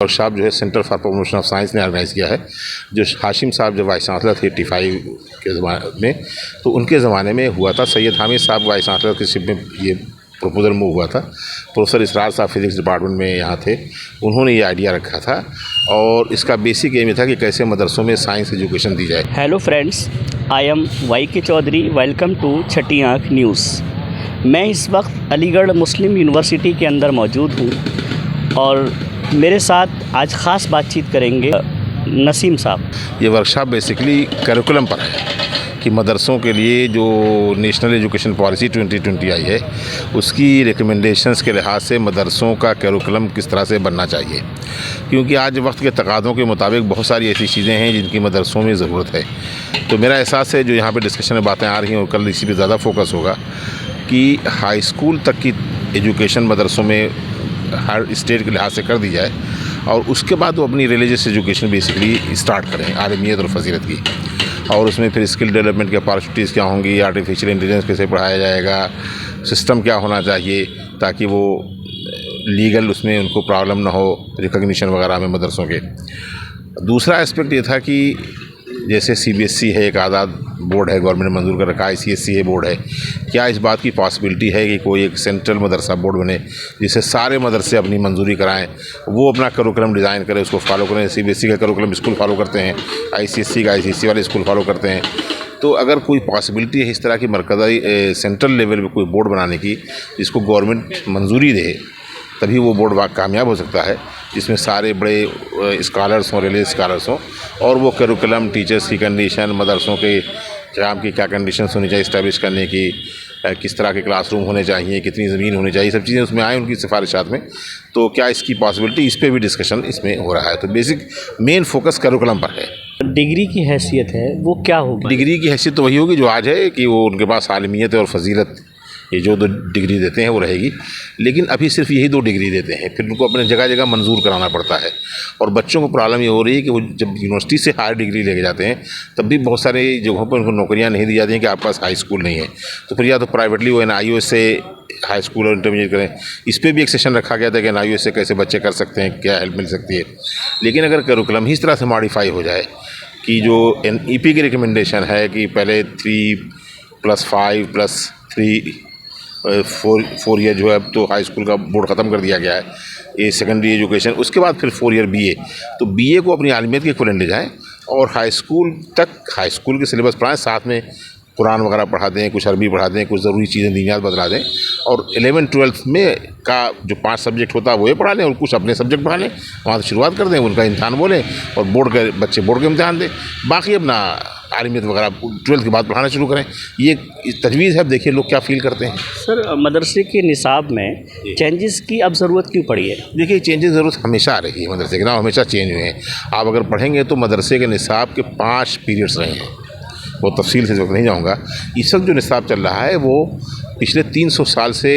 Workshop जो है centre for promotion of science ने ऑर्गेनाइज़ किया है। जो हाशिम साहब जब वाइस चांसलर थे 85 के ज़माने में, तो उनके ज़माने में हुआ था। सैयद हामिद साहब वाइस चांसलर के शिप में ये प्रपोजल मूव हुआ था। प्रोफेसर इसरार साहब फिज़िक्स डिपार्टमेंट में यहाँ थे, उन्होंने ये आइडिया रखा था और इसका बेसिक एम ये था कि कैसे मदरसों में साइंस एजुकेशन दी जाए। Hello friends, I am YK Chaudhary. Welcome to Chhathi Aankh news. मैं इस वक्त अलीगढ़ मुस्लिम यूनिवर्सिटी के अंदर मौजूद हूँ और मेरे साथ आज ख़ास बातचीत करेंगे नसीम साहब। ये वर्कशॉप बेसिकली करिकुलम पर है कि मदरसों के लिए जो नेशनल एजुकेशन पॉलिसी 2020 आई है, उसकी रिकमेंडेशंस के लिहाज से मदरसों का करिकुलम किस तरह से बनना चाहिए। क्योंकि आज वक्त के तकाज़ों के मुताबिक बहुत सारी ऐसी चीज़ें हैं जिनकी मदरसों में ज़रूरत है। तो मेरा एहसास है जो यहाँ पे डिस्कशन में बातें आ रही हैं और कल इसी पे ज़्यादा फोकस होगा कि हाई स्कूल तक की एजुकेशन मदरसों में हर स्टेट के लिहाज से कर दी जाए और उसके बाद वो अपनी रिलीजियस एजुकेशन बेसिकली स्टार्ट करें आलमियत और फजीलत की। और उसमें फिर स्किल डेवलपमेंट की अपॉर्चुनिटीज़ क्या होंगी, आर्टिफिशियल इंटेलिजेंस कैसे पढ़ाया जाएगा, सिस्टम क्या होना चाहिए ताकि वो लीगल उसमें उनको प्रॉब्लम ना हो रिकॉग्निशन वगैरह में मदरसों के। दूसरा एस्पेक्ट ये था कि जैसे CBSE है, एक आज़ाद बोर्ड है, गवर्नमेंट ने मंजूर कर रखा है, ICSE है बोर्ड है, क्या इस बात की पॉसिबिलिटी है कि कोई एक सेंट्रल मदरसा बोर्ड बने जिससे सारे मदरसे अपनी मंजूरी कराएं, वो अपना करिकुलम डिज़ाइन करें, उसको फॉलो करें। CBSE का करिकुलम स्कूल फॉलो करते हैं, ICSE का ICSE वाले स्कूल फॉलो करते हैं। तो अगर कोई पॉसिबिलिटी है इस तरह की मरकज़ी सेंट्रल लेवल पे कोई बोर्ड बनाने की जिसको गवर्नमेंट मंजूरी दे, तभी वो बोर्ड कामयाब हो सकता है, जिसमें सारे बड़े स्कॉलर्स हों, रिलीजियस स्कॉलर्स हों, और वो करिकुलम, टीचर्स की कंडीशन, मदरसों के क़याम की क्या कंडीशंस होनी चाहिए इस्टेब्लिश करने की, किस तरह के क्लासरूम होने चाहिए, कितनी ज़मीन होनी चाहिए, सब चीज़ें उसमें आए उनकी सिफारिशात में। तो क्या इसकी पॉसिबिलिटी, इस पर भी डिस्कशन इसमें हो रहा है। तो बेसिक मेन फोकस करिकुलम पर है। डिग्री की हैसियत है वो क्या होगी? डिग्री की हैसियत तो वही होगी जो आज है कि वो उनके पास आलमियत और फजीलत, ये जो 2 डिग्री देते हैं वो रहेगी। लेकिन अभी सिर्फ यही 2 डिग्री देते हैं, फिर उनको अपने जगह जगह मंजूर कराना पड़ता है। और बच्चों को प्रॉब्लम ये हो रही है कि वो जब यूनिवर्सिटी से हायर डिग्री लेके जाते हैं तब भी बहुत सारे जगहों पर उनको नौकरियां नहीं दी जाती हैं कि आपके पास हाई स्कूल नहीं है। तो फिर या तो प्राइवेटली वो NIOS से हाई स्कूल और इंटरमीडिएट करें। इस पर भी एक सेशन रखा गया था कि NIOS से कैसे बच्चे कर सकते हैं, क्या हेल्प मिल सकती है। लेकिन अगर करिकुलम ही इस तरह से मॉडिफाई हो जाए कि जो NEP की रिकमेंडेशन है कि पहले 3+5+3 4 ईयर जो है, अब तो हाई स्कूल का बोर्ड ख़त्म कर दिया गया है, ये सेकेंडरी एजुकेशन, उसके बाद फिर 4 ईयर BA। तो BA को अपनी आलमियत के इक्विवेलेंट ले जाएँ और हाई स्कूल तक हाई स्कूल के सिलेबस पढ़ाएँ, साथ में कुरान वगैरह पढ़ा दें, कुछ अरबी पढ़ा दें, कुछ ज़रूरी चीज़ें दीनियात बतला दें। और 11th-12th में का जो 5 सब्जेक्ट होता है वो ये पढ़ा लें और कुछ अपने सब्जेक्ट पढ़ा लें, वहाँ से शुरुआत कर दें, उनका इम्तहान बोलें और बोर्ड के बच्चे बोर्ड के इम्तहान दें, बाकी अपना आलिमियत वगैरह 12th के बाद पढ़ाना शुरू करें। ये तजवीज़ है, अब देखिए लोग क्या फ़ील करते हैं। सर, मदरसे के निसाब में चेंजेस की अब ज़रूरत क्यों पड़ी है? देखिए, चेंजेस ज़रूरत हमेशा आ रही है, मदरसे के नाम हमेशा चेंज हुए हैं। आप अगर पढ़ेंगे तो मदरसे के निसाब के 5 पीरियड्स रहे हैं, वो तफसील से इस वक्त नहीं जाऊँगा। इस वक्त जो निसाब चल रहा है वो पिछले 300 साल से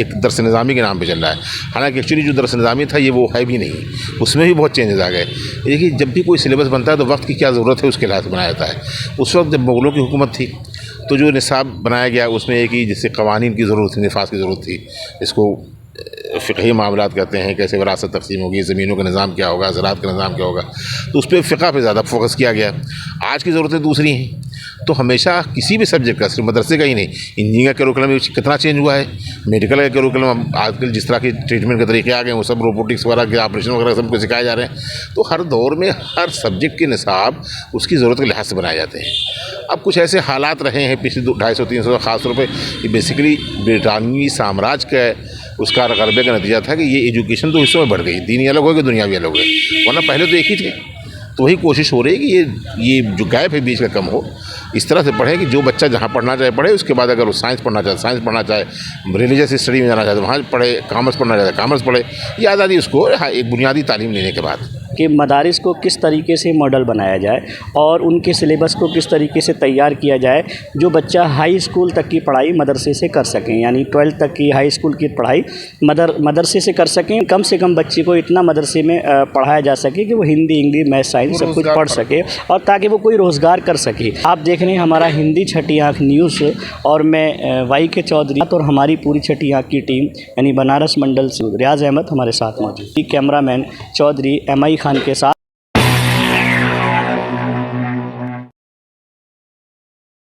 एक दरस निज़ामी के नाम पे चल रहा है। हालांकि एक्चुअली जो दरस निज़ामी था ये वो है भी नहीं, उसमें भी बहुत चेंजेस आ गए। देखिए, जब भी कोई सिलेबस बनता है तो वक्त की क्या ज़रूरत है उसके लिहाज से बनाया जाता है। उस वक्त जब मुग़लों की हुकूमत थी तो जो निसाब बनाया गया उसमें एक ही जैसे कवानीन की ज़रूरत थी, निफास की ज़रूरत थी, इसको फ़िक़ही मामलात कहते हैं, कैसे विरासत तक़सीम होगी, ज़मीनों का निज़ाम क्या होगा, ज़राअत का निज़ाम क्या होगा, तो उस पर फ़िक़ह पे ज़्यादा फोकस किया गया। आज की ज़रूरतें दूसरी हैं। तो हमेशा किसी भी सब्जेक्ट का, सिर्फ मदरसे का ही नहीं, इंजीनियरिंग का करिकुलम कितना चेंज हुआ है, मेडिकल का करिकुलम आजकल जिस तरह के ट्रीटमेंट के तरीके आ गए वो सब रोबोटिक्स वगैरह के ऑपरेशन वगैरह सबको सिखाए जा रहे हैं। तो हर दौर में हर सब्जेक्ट के निसाब उसकी ज़रूरत के लिहाज से बनाए जाते हैं। अब कुछ ऐसे हालात रहे हैं पिछले 250-300 ख़ास तौर पर, ये बेसिकली ब्रिटानवी साम्राज्य का उसका गलबे का नतीजा था कि ये एजुकेशन तो हिस्सों में बढ़ गई, दीनी अलग हो गए, दुनिया भी अलग हो गई, वरना पहले तो एक ही थे। तो वही कोशिश हो रही है कि ये जो गैप है बीच का कम हो, इस तरह से पढ़ें कि जो बच्चा जहाँ पढ़ना चाहे पढ़े, उसके बाद अगर वो साइंस पढ़ना चाहे साइंस पढ़ना चाहे, रिलीजियस स्टडी में जाना चाहे तो वहाँ पढ़े, कॉमर्स पढ़ना चाहे कॉमर्स पढ़े। ये आज़ादी उसको एक बुनियादी तालीम लेने के बाद। कि मदारिस को किस तरीके से मॉडल बनाया जाए और उनके सिलेबस को किस तरीके से तैयार किया जाए जो बच्चा हाई स्कूल तक की पढ़ाई मदरसे से कर सकें, यानी 12th तक की हाई स्कूल की पढ़ाई मदरसे से कर सकें। कम से कम बच्चे को इतना मदरसे में पढ़ाया जा सके कि वो हिंदी, इंग्लिश, मैथ, साइंस सब कुछ पढ़ सके और ताकि वो कोई रोज़गार कर सके। आप देख रहे हैं हमारा हिंदी छठी आँख न्यूज़ और मैं YK चौधरी और हमारी पूरी छठी आँख की टीम यानी बनारस मंडल से रियाज अहमद हमारे साथ मौजूद, कैमरामैन चौधरी MI खान के साथ।